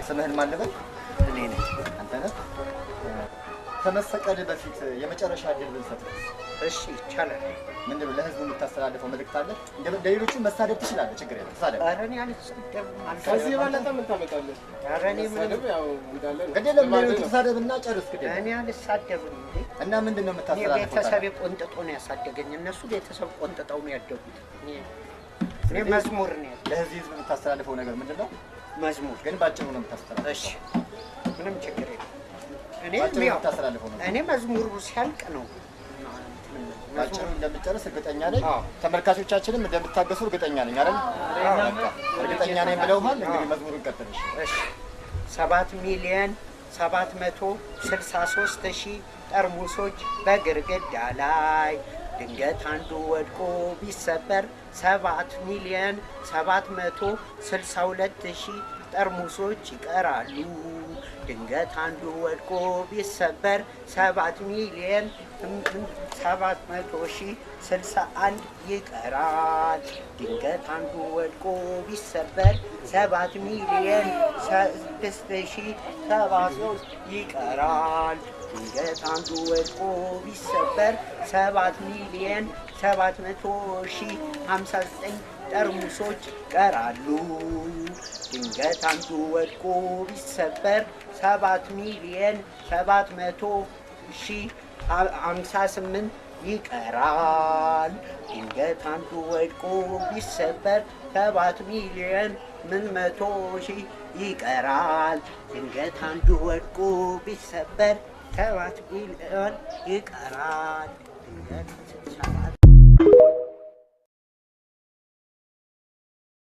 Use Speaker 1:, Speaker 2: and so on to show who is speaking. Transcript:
Speaker 1: ስምህን ማን ልበል?
Speaker 2: እኔ ነኝ።
Speaker 1: አንተ ነህ? ከመሰቀል በፊት የመጨረሻ እድል ብንሰጥህ?
Speaker 2: እሺ ይቻላል።
Speaker 1: ምንድነው ለህዝቡ የምታስተላልፈው መልእክት አለ? እንደ ሌሎቹ መሳደብ ትችላለህ፣ ችግር የለም ተሳደብ።
Speaker 2: ኧረ እኔ አልሳደብም።
Speaker 3: ከዚህ በለጠ ምን ታመጣለህ?
Speaker 2: ኧረ እኔ ምንም
Speaker 3: ያው እንዳለ ነው።
Speaker 1: ግድ የለም ሌሎቹ ተሳደብና ጨርስ። ግድ የለም
Speaker 2: እኔ አልሳደብም እንዴ።
Speaker 1: እና ምንድነው የምታስተላልፈው?
Speaker 2: ቤተሰቤ ቆንጥጦ ነው ያሳደገኝ። እነሱ ቤተሰብ ቆንጥጠው ነው ያደጉት። እኔ መዝሙር ነው ያለው።
Speaker 1: ለህዝብ የምታስተላልፈው ነገር ምንድነው?
Speaker 2: መዝሙር
Speaker 1: ግን ባጭሩ ነው የምታስተላልፈው።
Speaker 2: እሺ ምንም ችግር የለም።
Speaker 1: ባጭሩ የምታስተላልፈው ነገር
Speaker 2: እኔ መዝሙሩ ሲያልቅ ነው
Speaker 1: ባጭሩ እንደምትጨርስ እርግጠኛ ነኝ። ተመልካቾቻችንም እንደምታገሱ እርግጠኛ ነኝ አይደል? እርግጠኛ ነኝ ብለውሃል። እንግዲህ መዝሙሩን ቀጥልሽ።
Speaker 2: እሺ 7,763,000 ጠርሙሶች በግርግዳ ላይ ድንገት አንዱ ወድቆ ቢሰበር 7,762,000 ጠርሙሶች ይቀራሉ። ድንገት አንዱ ወድቆ ቢሰበር 7,700,061 ይቀራል። ድንገት አንዱ ወድቆ ቢሰበር 7,006,073 ይቀራል። ድንገት አንዱ ወድቆ ቢሰበር 7,700,059 ጠርሙሶች ይቀራሉ። ድንገት አንዱ ወድቆ ቢሰበር 7,700,058 ይቀራል። ድንገት አንዱ ወድቆ ቢሰበር 7,100,000 ይቀራል። ድንገት አንዱ ወድቆ ቢሰበር 7,000,000 ይቀራል። ድንገት